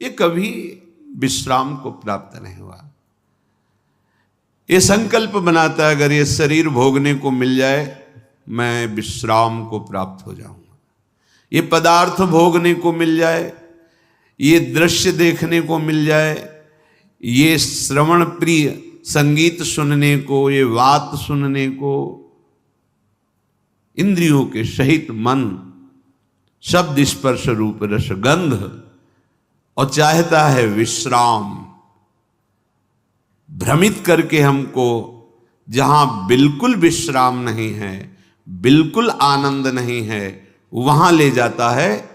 ये कभी विश्राम को प्राप्त नहीं हुआ। ये संकल्प बनाता है अगर ये शरीर भोगने को मिल जाए मैं विश्राम को प्राप्त हो जाऊंगा, ये पदार्थ भोगने को मिल जाए, ये दृश्य देखने को मिल जाए, ये श्रवण प्रिय संगीत सुनने को, ये वात सुनने को, इंद्रियों के सहित मन शब्द स्पर्श रूप रस गंध, और चाहता है विश्राम। भ्रमित करके हमको जहां बिल्कुल विश्राम नहीं है, बिल्कुल आनंद नहीं है, वहां ले जाता है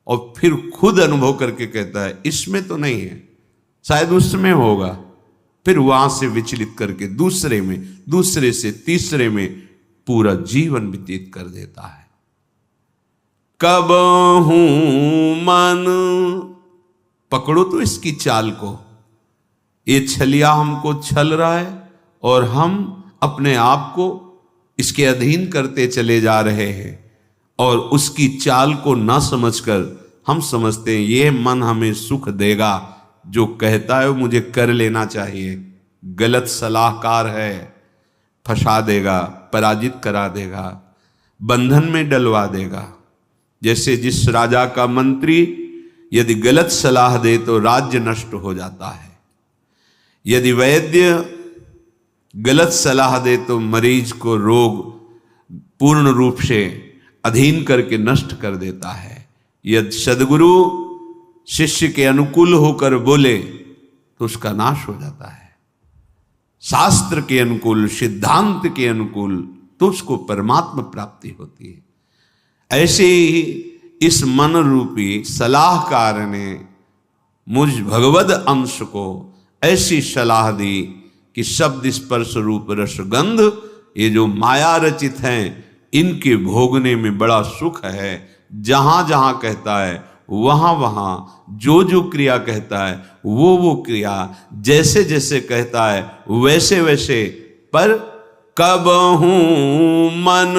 और फिर खुद अनुभव करके कहता है इसमें तो नहीं है, शायद उसमें होगा। फिर वहां से विचलित करके दूसरे में, दूसरे से तीसरे में पूरा जीवन व्यतीत कर देता है। कब हूं मन, पकड़ो तो इसकी चाल को, ये छलिया हमको छल रहा है और हम अपने आप को इसके अधीन करते चले जा रहे हैं, और उसकी चाल को ना समझकर हम समझते हैं ये मन हमें सुख देगा, जो कहता है वो मुझे कर लेना चाहिए। गलत सलाहकार है, फंसा देगा, पराजित करा देगा, बंधन में डलवा देगा। जैसे जिस राजा का मंत्री यदि गलत सलाह दे तो राज्य नष्ट हो जाता है, यदि वैद्य गलत सलाह दे तो मरीज को रोग पूर्ण रूप से अधीन करके नष्ट कर देता है। यदि सद्गुरु शिष्य के अनुकूल होकर बोले तो उसका नाश हो जाता है। शास्त्र के अनुकूल, सिद्धांत के अनुकूल तो उसको परमात्मा प्राप्ति होती है। ऐसे ही इस मन रूपी सलाहकार ने मुझ भगवद अंश को ऐसी सलाह दी कि शब्द स्पर्श रूप रस गंध, ये जो माया रचित हैं, इनके भोगने में बड़ा सुख है। जहां जहां कहता है वहां वहां, जो जो क्रिया कहता है वो क्रिया, जैसे जैसे कहता है वैसे वैसे। पर कब हूं मन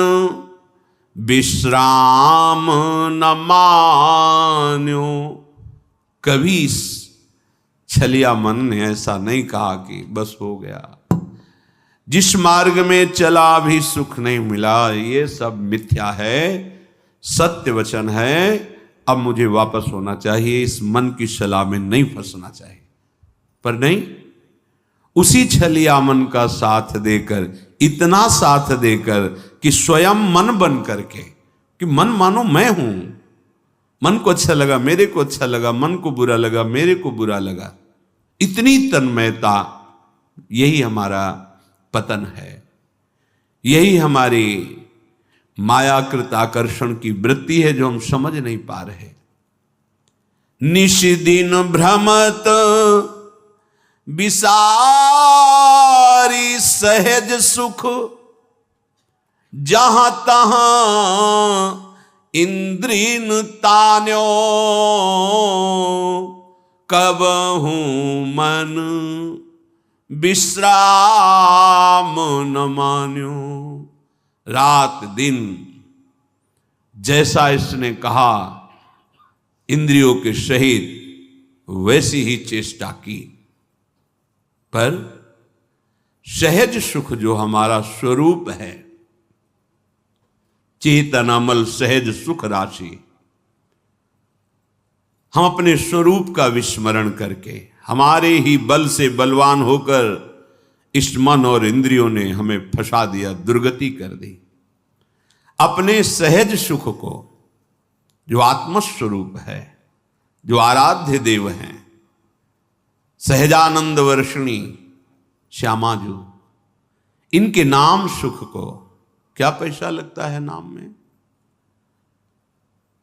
विश्राम न मान्यो, कभी छलिया मन ने ऐसा नहीं कहा कि बस हो गया, जिस मार्ग में चला भी सुख नहीं मिला, ये सब मिथ्या है, सत्य वचन है, अब मुझे वापस होना चाहिए, इस मन की सलाह में नहीं फंसना चाहिए। पर नहीं, उसी छलिया मन का साथ देकर, इतना साथ देकर कि स्वयं मन बन करके, कि मन मानो मैं हूं, मन को अच्छा लगा मेरे को अच्छा लगा, मन को बुरा लगा मेरे को बुरा लगा, इतनी तन्मयता, यही हमारा पतन है, यही हमारी मायाकृत आकर्षण की वृत्ति है जो हम समझ नहीं पा रहे। निशिदिन भ्रमत विसारी सहज सुख, जहां तहां इंद्रिन तान्यो, कब हूं मन विश्राम न मान्यो। रात दिन जैसा इसने कहा इंद्रियों के सहित वैसी ही चेष्टा की, पर सहज सुख जो हमारा स्वरूप है, चेतनामल सहज सुख राशि, हम अपने स्वरूप का विस्मरण करके, हमारे ही बल से बलवान होकर इस मन और इंद्रियों ने हमें फंसा दिया, दुर्गति कर दी। अपने सहज सुख को, जो आत्मस्वरूप है, जो आराध्य देव हैं, सहजानंद वर्षिणी श्यामाजू, इनके नाम सुख को, क्या पैसा लगता है नाम में?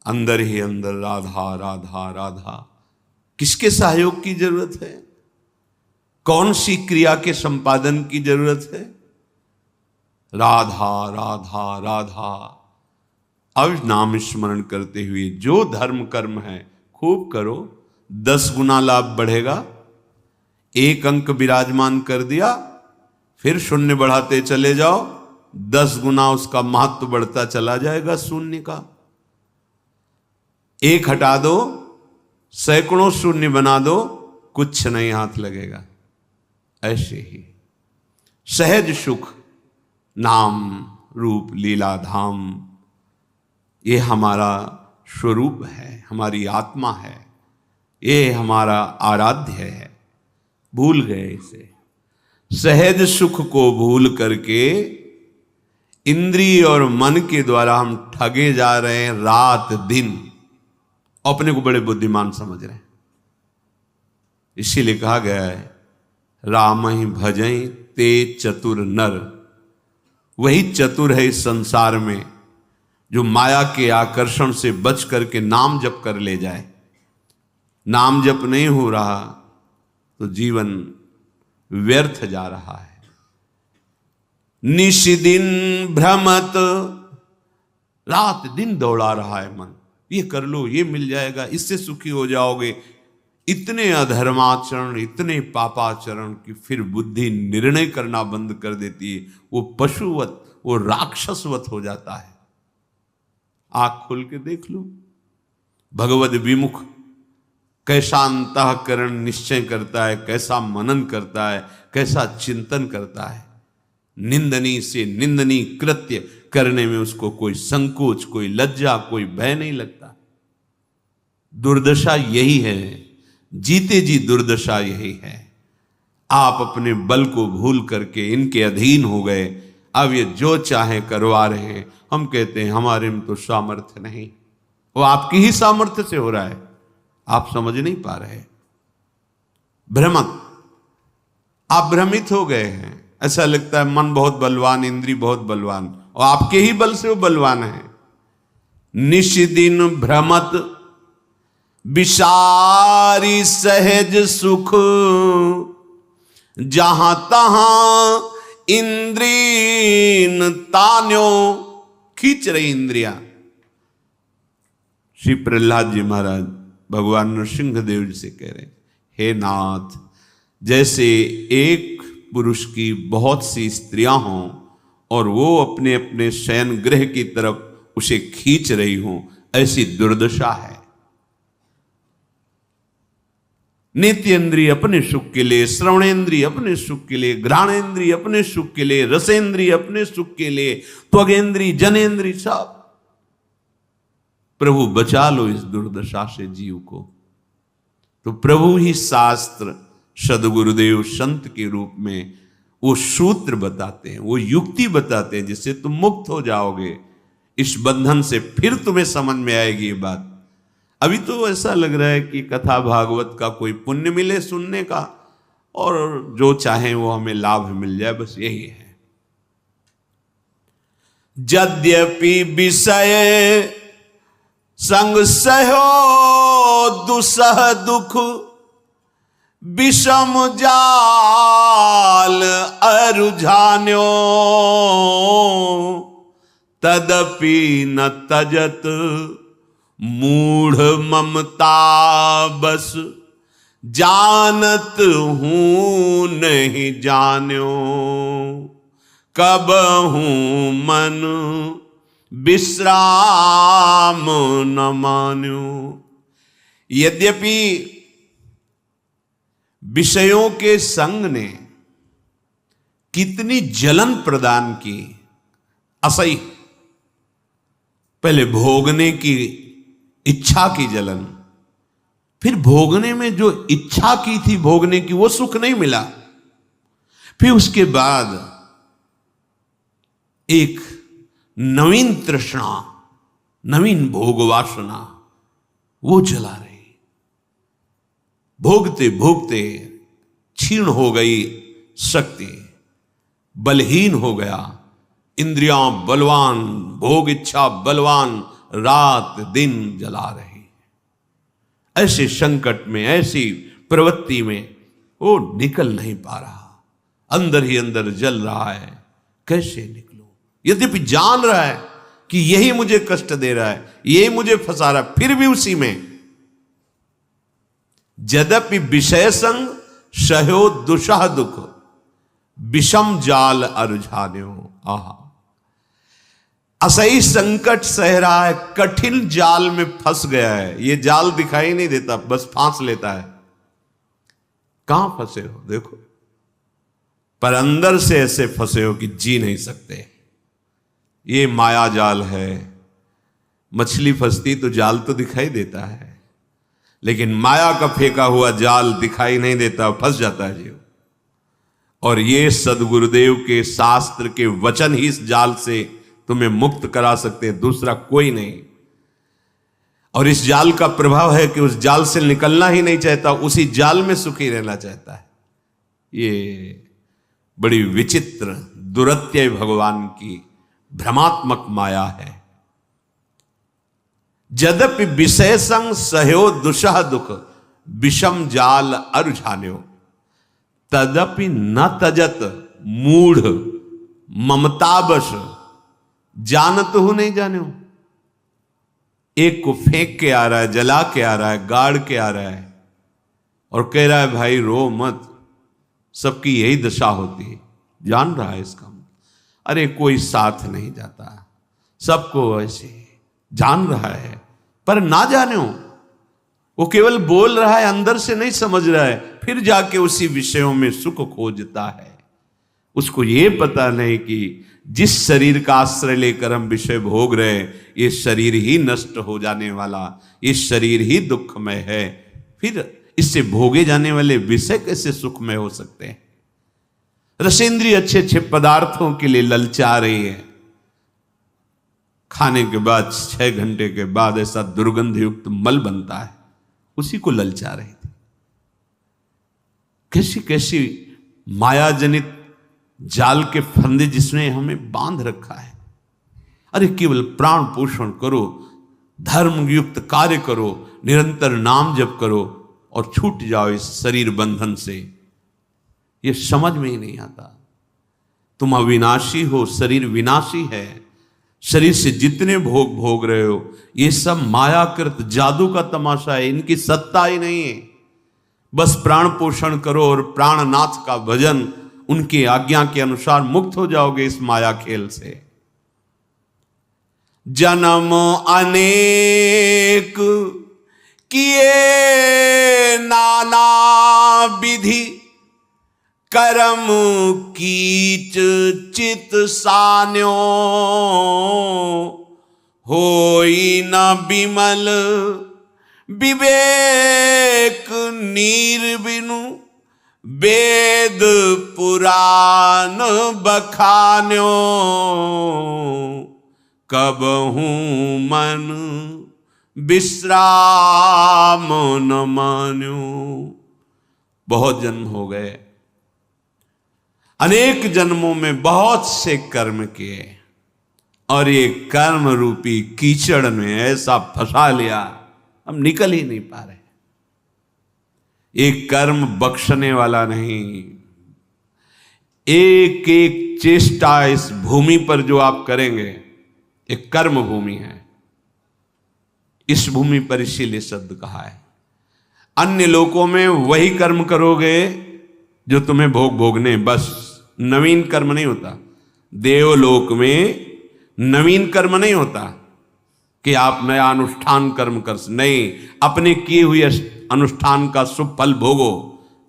अंदर ही अंदर राधा राधा राधा, किसके सहयोग की जरूरत है? कौन सी क्रिया के संपादन की जरूरत है? राधा राधा राधा। अब नाम स्मरण करते हुए जो धर्म कर्म है खूब करो, 10 गुना लाभ बढ़ेगा। 1 अंक विराजमान कर दिया, फिर शून्य बढ़ाते चले जाओ, 10 गुना उसका महत्व बढ़ता चला जाएगा शून्य का। 1 हटा दो, सैकड़ों शून्य बना दो, कुछ नहीं हाथ लगेगा। ऐसे ही सहज सुख, नाम रूप लीला धाम, ये हमारा स्वरूप है, हमारी आत्मा है, ये हमारा आराध्य है। भूल गए इसे। सहज सुख को भूल करके इंद्रिय और मन के द्वारा हम ठगे जा रहे हैं रात दिन, अपने को बड़े बुद्धिमान समझ रहे हैं। इसीलिए कहा गया है राम ही भजई ते चतुर नर। वही चतुर है इस संसार में जो माया के आकर्षण से बच करके नाम जप कर ले जाए। नाम जप नहीं हो रहा तो जीवन व्यर्थ जा रहा है। निश दिन भ्रमत, रात दिन दौड़ा रहा है मन, ये कर लो, ये मिल जाएगा, इससे सुखी हो जाओगे। इतने अधर्माचरण, इतने पापाचरण कि फिर बुद्धि निर्णय करना बंद कर देती है। वो पशुवत, वो राक्षसवत हो जाता है। आंख खोल के देख लो, भगवद विमुख कैसा अंतःकरण निश्चय करता है, कैसा मनन करता है, कैसा चिंतन करता है। निंदनीय से निंदनीय कृत्य करने में उसको कोई संकोच, कोई लज्जा, कोई भय नहीं लगता। दुर्दशा यही है, जीते जी दुर्दशा यही है। आप अपने बल को भूल करके इनके अधीन हो गए। अब ये जो चाहे करवा रहे हैं। हम कहते हैं हमारे में तो सामर्थ्य नहीं, वो आपकी ही सामर्थ्य से हो रहा है, आप समझ नहीं पा रहे। भ्रमक, आप भ्रमित हो गए हैं। ऐसा लगता है मन बहुत बलवान, इंद्री बहुत बलवान, और आपके ही बल से वो बलवान है। निश दिन भ्रमत विसारी सहज सुख, जहां तहां इंद्रीन तान्यो, खींच रही इंद्रिया। श्री प्रहलाद जी महाराज भगवान नृसिंहदेव जी से कह रहे हैं, हे नाथ, जैसे एक पुरुष की बहुत सी स्त्रियां हों और वो अपने अपने शयन गृह की तरफ उसे खींच रही हों, ऐसी दुर्दशा है। नेत्रेंद्रिय अपने सुख के लिए, श्रवणेंद्रिय अपने सुख के लिए, घ्राणेंद्रिय अपने सुख के लिए, रसेंद्रिय अपने सुख के लिए, त्वगेंद्रिय, जनेंद्रिय, सब। प्रभु बचा लो इस दुर्दशा से जीव को। तो प्रभु ही शास्त्र, सदगुरुदेव संत के रूप में वो सूत्र बताते हैं, वो युक्ति बताते हैं, जिससे तुम मुक्त हो जाओगे इस बंधन से। फिर तुम्हें समझ में आएगी ये बात। अभी तो ऐसा लग रहा है कि कथा भागवत का कोई पुण्य मिले सुनने का, और जो चाहे वो हमें लाभ मिल जाए, बस यही है। यद्यपि विषय संग सहो दुसह दुख, विषम जाल अरुझान्यो, तदपि न तजत मूढ़ ममता बस, जानत हूं नहीं जान्यो, कब हूं मन विश्राम न मान्यो। यद्यपि विषयों के संग ने कितनी जलन प्रदान की, असही, पहले भोगने की इच्छा की जलन, फिर भोगने में जो इच्छा की थी भोगने की वो सुख नहीं मिला, फिर उसके बाद एक नवीन तृष्णा, नवीन भोग वासना वो जला रही। भोगते भोगते क्षीण हो गई शक्ति, बलहीन हो गया, इंद्रियां बलवान, भोग इच्छा बलवान, रात दिन जला रही। ऐसे संकट में, ऐसी प्रवृत्ति में वो निकल नहीं पा रहा, अंदर ही अंदर जल रहा है। कैसे निकलूं? यद्यपि जान रहा है कि यही मुझे कष्ट दे रहा है, यही मुझे फंसा रहा है, फिर भी उसी में। यद्यपि विषय संग सहो दुषह दुख, विषम जाल अरुझान्यो। आहा, असही संकट सह रहा है, कठिन जाल में फंस गया है। ये जाल दिखाई नहीं देता, बस फांस लेता है। कहां फंसे हो देखो, पर अंदर से ऐसे फंसे हो कि जी नहीं सकते। ये माया जाल है। मछली फंसती तो जाल तो दिखाई देता है, लेकिन माया का फेंका हुआ जाल दिखाई नहीं देता, फंस जाता है जीव। और ये सदगुरुदेव के शास्त्र के वचन ही इस जाल से तुम्हें मुक्त करा सकते हैं, दूसरा कोई नहीं। और इस जाल का प्रभाव है कि उस जाल से निकलना ही नहीं चाहता, उसी जाल में सुखी रहना चाहता है। ये बड़ी विचित्र दुरत्यय भगवान की भ्रमात्मक माया है। यद्यपि विषय संग सहयो दुषह दुख, विषम जाल अरुझान्यो, तदपि न तजत मूढ़ ममतावश, जानत हो नहीं जान्यो। एक को फेंक के आ रहा है, जला के आ रहा है, गाड़ के आ रहा है, और कह रहा है भाई रो मत, सबकी यही दशा होती है। जान रहा है इसका, अरे कोई साथ नहीं जाता, सबको ऐसे जान रहा है, पर ना जाने हो। वो केवल बोल रहा है, अंदर से नहीं समझ रहा है, फिर जाके उसी विषयों में सुख खोजता है। उसको ये पता नहीं कि जिस शरीर का आश्रय लेकर हम विषय भोग रहे, ये शरीर ही नष्ट हो जाने वाला, ये शरीर ही दुखमय है। फिर इससे भोगे जाने वाले विषय कैसे सुखमय हो सकते हैं? रसेंद्रिय अच्छे अच्छे पदार्थों के लिए ललचा रही है। खाने के बाद 6 घंटे के बाद ऐसा दुर्गंध युक्त मल बनता है, उसी को ललचा रही थी। कैसी कैसी मायाजनित जाल के फंदे जिसने हमें बांध रखा है। अरे केवल प्राण पोषण करो, धर्म युक्त कार्य करो, निरंतर नाम जप करो और छूट जाओ इस शरीर बंधन से। ये समझ में ही नहीं आता। तुम अविनाशी हो, शरीर विनाशी है। शरीर से जितने भोग भोग रहे हो, ये सब मायाकृत जादू का तमाशा है, इनकी सत्ता ही नहीं है। बस प्राण पोषण करो और प्राणनाथ का भजन, उनकी आज्ञा के अनुसार मुक्त हो जाओगे इस माया खेल से। जन्म अनेक किए नाना विधि, कर्म कीच चित सान्यो, होई न बिमल विवेक नीर बिनु, वेद पुराण बखान्यो, कबहू मन विश्राम न मान्यो। बहुत जन्म हो गए, अनेक जन्मों में बहुत से कर्म किए, और ये कर्म रूपी कीचड़ में ऐसा फंसा लिया, हम निकल ही नहीं पा रहे। एक कर्म बख्शने वाला नहीं। एक एक चेष्टा इस भूमि पर जो आप करेंगे, एक कर्म भूमि है। इस भूमि पर इसीलिए शब्द कहा है। अन्य लोकों में वही कर्म करोगे जो तुम्हें भोग भोगने, बस नवीन कर्म नहीं होता। देवलोक में नवीन कर्म नहीं होता कि आप नया अनुष्ठान कर्म कर, नहीं, अपने किए हुए अनुष्ठान का शुभ फल भोगो।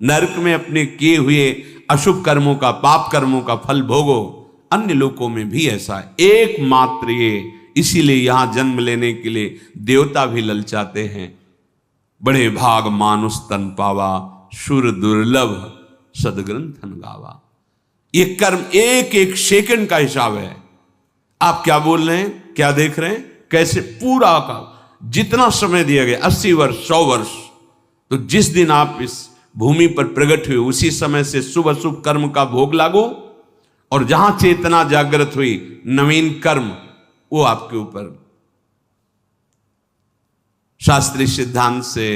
नरक में अपने किए हुए अशुभ कर्मों का, पाप कर्मों का फल भोगो। अन्य लोकों में भी ऐसा है, एकमात्र ये। इसीलिए यहां जन्म लेने के लिए देवता भी ललचाते हैं। बड़े भाग मानुष तन पावा, सुर दुर्लभ सदग्रंथन गावा। ये कर्म एक एक सेकंड का हिसाब है। आप क्या बोल रहे हैं, क्या देख रहे हैं, कैसे पूरा का जितना समय दिया गया 80 वर्ष 100 वर्ष, तो जिस दिन आप इस भूमि पर प्रकट हुए उसी समय से शुभ अशुभ कर्म का भोग लागू, और जहां चेतना जागृत हुई नवीन कर्म वो आपके ऊपर। शास्त्रीय सिद्धांत से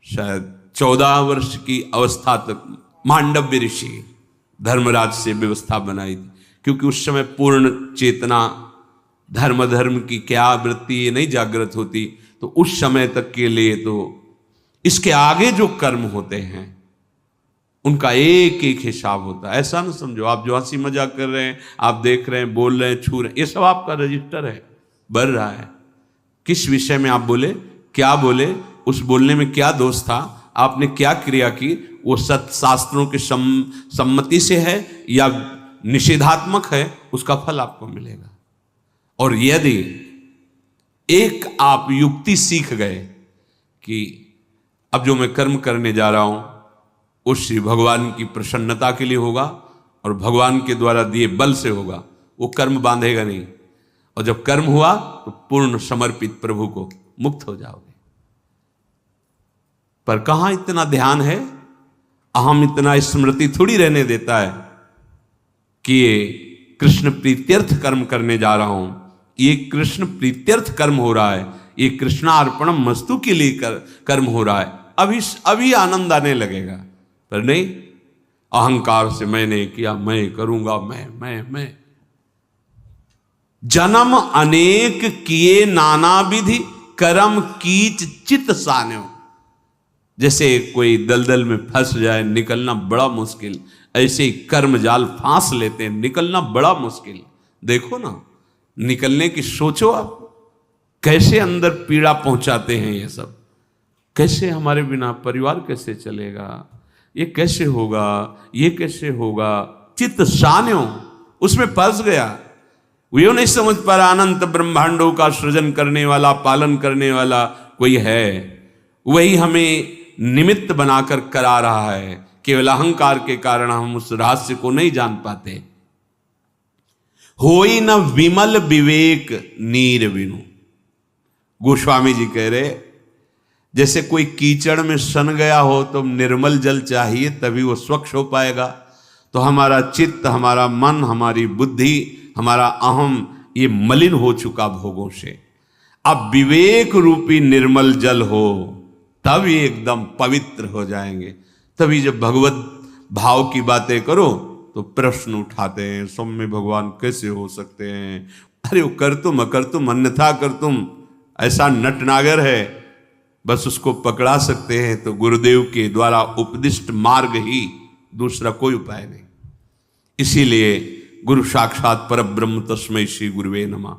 शायद 14 वर्ष की अवस्था तक मांडव्य ऋषि धर्मराज से व्यवस्था बनाई थी, क्योंकि उस समय पूर्ण चेतना धर्म की क्या वृत्ति ये नहीं जागृत होती। तो उस समय तक के लिए तो इसके आगे जो कर्म होते हैं उनका एक एक हिसाब होता है। ऐसा ना समझो आप जो हंसी मजाक कर रहे हैं, आप देख रहे हैं, बोल रहे हैं, छू रहे हैं, ये सब आपका रजिस्टर है, बढ़ रहा है। किस विषय में आप बोले, क्या बोले, उस बोलने में क्या दोष था, आपने क्या क्रिया की, वो सत्य शास्त्रों की सम्मति से है या निषेधात्मक है, उसका फल आपको मिलेगा। और यदि एक आप युक्ति सीख गए कि अब जो मैं कर्म करने जा रहा हूं वो श्री भगवान की प्रसन्नता के लिए होगा और भगवान के द्वारा दिए बल से होगा, वो कर्म बांधेगा नहीं, और जब कर्म हुआ तो पूर्ण समर्पित प्रभु को मुक्त हो जाओगे। पर कहां इतना ध्यान है, अहम इतना स्मृति थोड़ी रहने देता है कि ये कृष्ण प्रीत्यर्थ कर्म करने जा रहा हूं, ये कृष्ण प्रीत्यर्थ कर्म हो रहा है, ये कृष्णार्पणम मस्तु के लिए कर्म हो रहा है, अभी आनंद आने लगेगा। पर नहीं, अहंकार से मैंने किया, मैं करूंगा, मैं जन्म अनेक किए नाना विधि कर्म कीच चित सान्यो। जैसे कोई दलदल में फंस जाए, निकलना बड़ा मुश्किल, ऐसे ही कर्म जाल फांस लेते हैं, निकलना बड़ा मुश्किल। देखो ना, निकलने की सोचो आप, कैसे अंदर पीड़ा पहुंचाते हैं ये सब। कैसे हमारे बिना परिवार कैसे चलेगा, ये कैसे होगा, ये कैसे होगा, चित्त सान्यो, उसमें फंस गया। वो नहीं समझ पा रहा अनंत ब्रह्मांडों का सृजन करने वाला, पालन करने वाला कोई है, वही हमें निमित्त बनाकर करा रहा है। केवल अहंकार के कारण हम उस रहस्य को नहीं जान पाते। होई न विमल विवेक नीर बिनु। गोस्वामी जी कह रहे, जैसे कोई कीचड़ में सन गया हो तो निर्मल जल चाहिए तभी वो स्वच्छ हो पाएगा। तो हमारा चित्त, हमारा मन, हमारी बुद्धि, हमारा अहम, ये मलिन हो चुका भोगों से। अब विवेक रूपी निर्मल जल हो तब ये एकदम पवित्र हो जाएंगे। तभी जब भगवत भाव की बातें करो तो प्रश्न उठाते हैं, सौम्य भगवान कैसे हो सकते हैं, अरे वो कर तुम अकर तुम अन्यथा कर तुम, ऐसा नटनागर है, बस उसको पकड़ा सकते हैं तो गुरुदेव के द्वारा उपदिष्ट मार्ग ही, दूसरा कोई उपाय नहीं। इसीलिए गुरु साक्षात परब्रह्म तस्मै श्री गुरुवे नमः।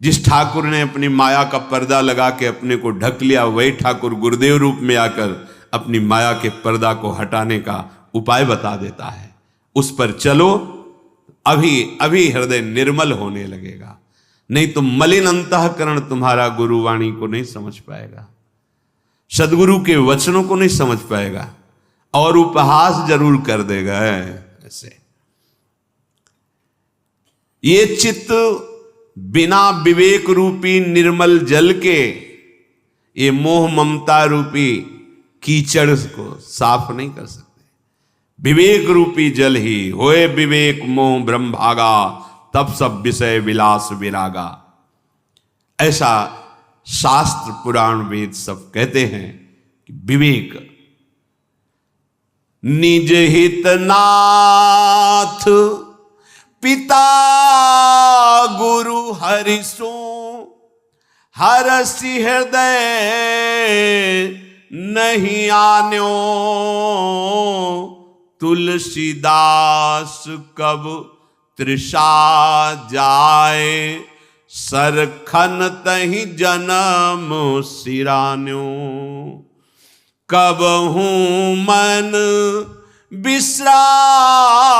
जिस ठाकुर ने अपनी माया का पर्दा लगा के अपने को ढक लिया, वही ठाकुर गुरुदेव रूप में आकर अपनी माया के पर्दा को हटाने का उपाय बता देता है। उस पर चलो, अभी हृदय निर्मल होने लगेगा। नहीं तो मलिन अंतःकरण तुम्हारा गुरुवाणी को नहीं समझ पाएगा, सदगुरु के वचनों को नहीं समझ पाएगा, और उपहास जरूर कर देगा। ऐसे ये चित्त बिना विवेक रूपी निर्मल जल के, ये मोह ममता रूपी कीचड़ को साफ नहीं कर सकते। विवेक रूपी जल ही होए विवेक मोह ब्रह्म भागा, तब सब विषय विलास विरागा। ऐसा शास्त्र पुराण वेद सब कहते हैं कि विवेक निज हित नाथ पिता गुरु हरिसो, हरसि हृदय नहीं आन्यो, तुलसीदास कब तृषा जाए, सरखन तहि जन्म सिरान्यो, कब हूँ मन विश्राम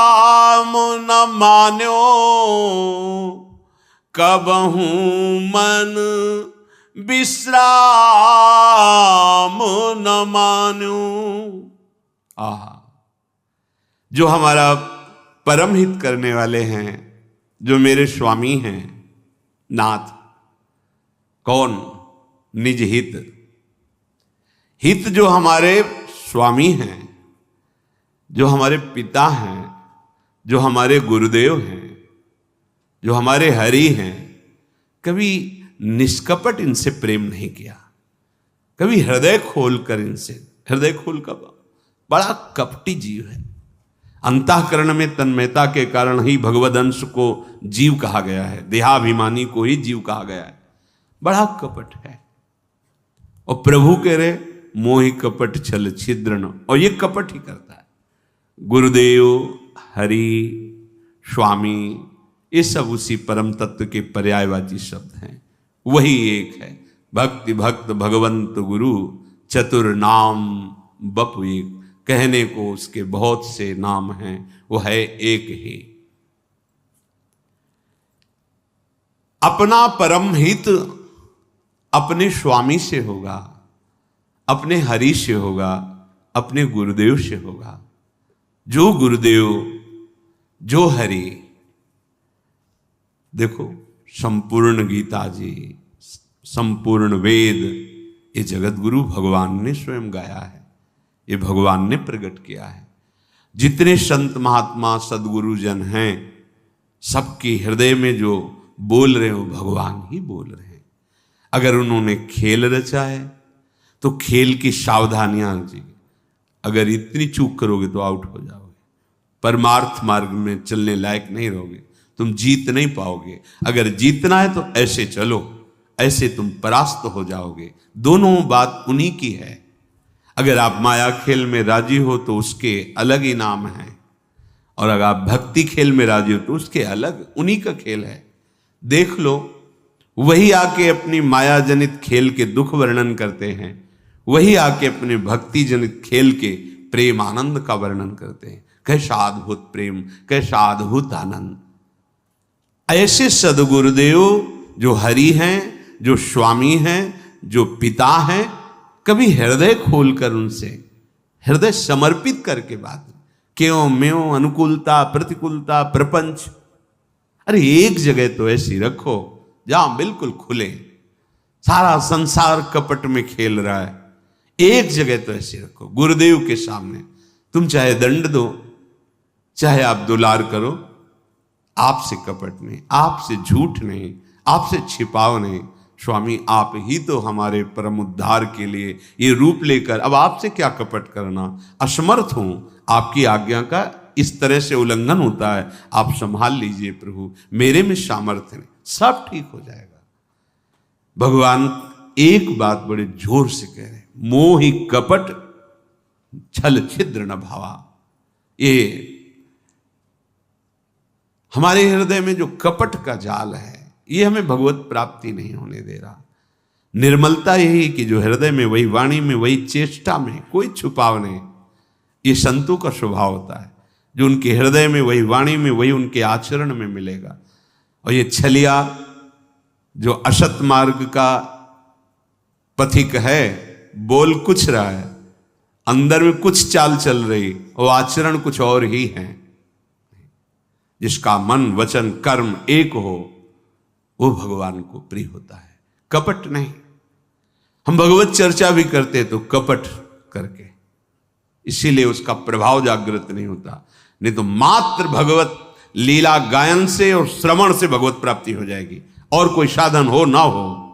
न मान्यो, कब हूँ मन विश्राम न मान्यो। आहा, जो हमारा परम हित करने वाले हैं, जो मेरे स्वामी हैं, नाथ, कौन? निज हित। हित जो हमारे स्वामी हैं, जो हमारे पिता हैं, जो हमारे गुरुदेव हैं, जो हमारे हरि हैं, कभी निष्कपट इनसे प्रेम नहीं किया, कभी हृदय खोलकर इनसे, हृदय खोल कर, बड़ा कपटी जीव है। अंतःकरण में तन्मयता के कारण ही भगवद अंश को जीव कहा गया है, देहाभिमानी को ही जीव कहा गया है। बड़ा कपट है। और प्रभु कह रहे मोहि कपट छल छिद्र न, और ये कपट ही करता है। गुरुदेव, हरि, स्वामी, ये सब उसी परम तत्व के पर्यायवाची शब्द हैं। वही एक है। भक्ति भक्त भगवंत गुरु चतुर नाम बपु एक। कहने को उसके बहुत से नाम हैं, वो है एक ही। अपना परम हित अपने स्वामी से होगा, अपने हरि से होगा, अपने गुरुदेव से होगा। जो गुरुदेव, जो हरि। देखो, संपूर्ण गीता जी, संपूर्ण वेद, ये जगत गुरु भगवान ने स्वयं गाया है, ये भगवान ने प्रकट किया है। जितने संत महात्मा सदगुरुजन हैं, सबके हृदय में जो बोल रहे हो भगवान ही बोल रहे हैं। अगर उन्होंने खेल रचा है तो खेल की सावधानियां जी, अगर इतनी चूक करोगे तो आउट हो जाओगे, परमार्थ मार्ग में चलने लायक नहीं रहोगे, तुम जीत नहीं पाओगे। अगर जीतना है तो ऐसे चलो, ऐसे तुम परास्त हो जाओगे। दोनों बात उन्हीं की है। अगर आप माया खेल में राजी हो तो उसके अलग इनाम हैं, और अगर आप भक्ति खेल में राजी हो तो उसके अलग, उन्हीं का खेल है। देख लो, वही आके अपनी माया जनित खेल के दुख वर्णन करते हैं, वही आके अपने भक्ति जनित खेल के प्रेम आनंद का वर्णन करते हैं। कैसा अद्भुत प्रेम, कैसा अद्भुत आनंद। ऐसे सदगुरुदेव जो हरि हैं, जो स्वामी हैं, जो पिता हैं, कभी हृदय खोलकर उनसे हृदय समर्पित करके बात, क्यों म्यों अनुकूलता प्रतिकूलता प्रपंच, अरे एक जगह तो ऐसी रखो जहां बिल्कुल खुले। सारा संसार कपट में खेल रहा है, एक जगह तो ऐसी रखो गुरुदेव के सामने। तुम चाहे दंड दो, चाहे आप दुलार करो, आपसे कपट नहीं, आपसे झूठ नहीं, आपसे छिपाव नहीं। स्वामी आप ही तो हमारे परम उद्धार के लिए ये रूप लेकर, अब आपसे क्या कपट करना, असमर्थ हूं, आपकी आज्ञा का इस तरह से उल्लंघन होता है, आप संभाल लीजिए प्रभु, मेरे में सामर्थ्य नहीं, सब ठीक हो जाएगा। भगवान एक बात बड़े जोर से कह रहे, मोहि कपट छल छिद्र न भावा। ये हमारे हृदय में जो कपट का जाल है, ये हमें भगवत प्राप्ति नहीं होने दे रहा। निर्मलता यही कि जो हृदय में, वही वाणी में, वही चेष्टा में, कोई छुपाव नहीं। ये संतों का स्वभाव होता है, जो उनके हृदय में, वही वाणी में, वही उनके आचरण में मिलेगा। और ये छलिया जो असत मार्ग का पथिक है, बोल कुछ रहा है, अंदर में कुछ चाल चल रही, और आचरण कुछ और ही है। जिसका मन वचन कर्म एक हो, वो भगवान को प्रिय होता है, कपट नहीं। हम भगवत चर्चा भी करते तो कपट करके, इसीलिए उसका प्रभाव जागृत नहीं होता। नहीं तो मात्र भगवत लीला गायन से और श्रवण से भगवत प्राप्ति हो जाएगी, और कोई साधन हो ना हो।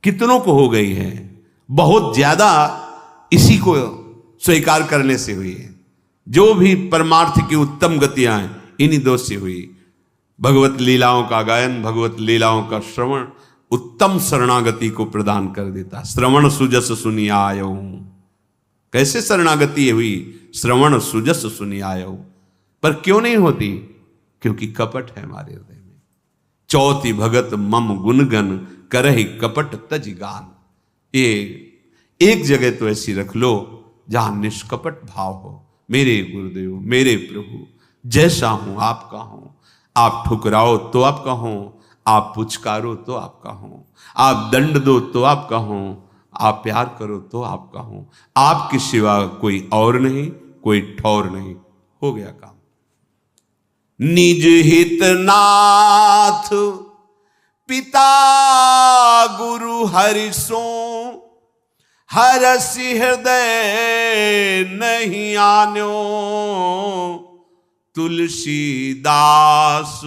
कितनों को हो गई है, बहुत ज्यादा इसी को स्वीकार करने से हुई है। जो भी परमार्थ की उत्तम गतियां हैं, इन्हीं दो से हुई। भगवत लीलाओं का गायन, भगवत लीलाओं का श्रवण उत्तम शरणागति को प्रदान कर देता। श्रवण सुजस सुनी आयो। कैसे शरणागति हुई? श्रवण सुजस सुनी आयो। पर क्यों नहीं होती? क्योंकि कपट है हमारे हृदय में। चौथी भगत मम गुणगन करहि कपट तज गान। ये एक जगह तो ऐसी रख लो जहां निष्कपट भाव हो। मेरे गुरुदेव, मेरे प्रभु, जैसा हूं आपका हूं। आप ठुकराओ तो आपका हूं, आप पुचकारो तो आपका हूं, आप दंड दो तो आपका हूं, आप प्यार करो तो आपका हूं। आपके सिवा कोई और नहीं, कोई ठौर नहीं। हो गया काम। निज हित नाथ पिता गुरु हरि सो, हरसि हृदय नहीं आन्यो। तुलसीदास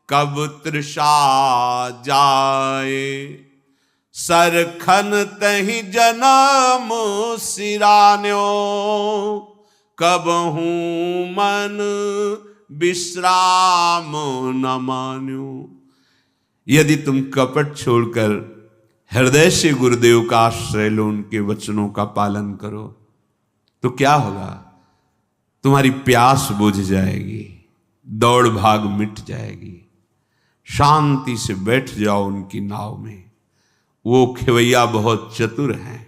कब तृषा जाए, सरखन तहि जन्म सिरान्यो। कब हूं मन विश्राम न मान्यो। यदि तुम कपट छोड़कर हृदय से गुरुदेव का आश्रय लो, उनके वचनों का पालन करो, तो क्या होगा? तुम्हारी प्यास बुझ जाएगी, दौड़ भाग मिट जाएगी। शांति से बैठ जाओ उनकी नाव में। वो खेवैया बहुत चतुर हैं।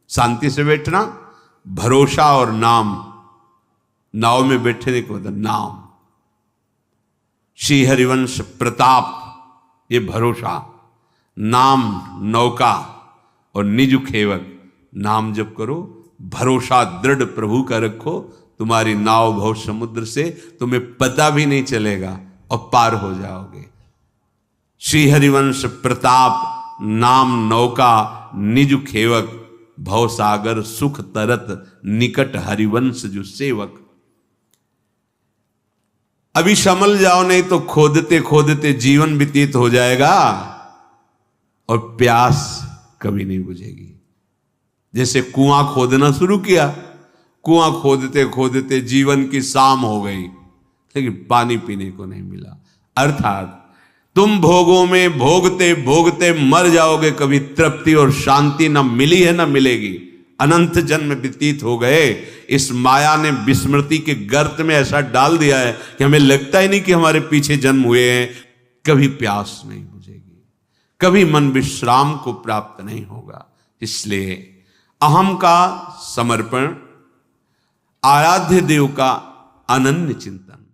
शांति से बैठना, भरोसा और नाम। नाव में बैठने को मतलब नाम। श्री हरिवंश प्रताप ये भरोसा, नाम नौका और निज खेवक। नाम जप करो, भरोसा दृढ़ प्रभु का रखो, तुम्हारी नाव भव समुद्र से तुम्हें पता भी नहीं चलेगा और पार हो जाओगे। श्री हरिवंश प्रताप, नाम नौका निज खेवक, भव सागर सुख तरत, निकट हरिवंश जो सेवक। अभी संभल जाओ, नहीं तो खोदते खोदते जीवन व्यतीत हो जाएगा और प्यास कभी नहीं बुझेगी। जैसे कुआं खोदना शुरू किया, कुआं खोदते खोदते जीवन की शाम हो गई, लेकिन पानी पीने को नहीं मिला। अर्थात तुम भोगों में भोगते भोगते मर जाओगे, कभी तृप्ति और शांति न मिली है न मिलेगी। अनंत जन्म व्यतीत हो गए, इस माया ने विस्मृति के गर्त में ऐसा डाल दिया है कि हमें लगता ही नहीं कि हमारे पीछे जन्म हुए हैं। कभी प्यास नहीं बुझेगी, कभी मन विश्राम को प्राप्त नहीं होगा। इसलिए अहम का समर्पण, आराध्य देव का अनन्य चिंतन,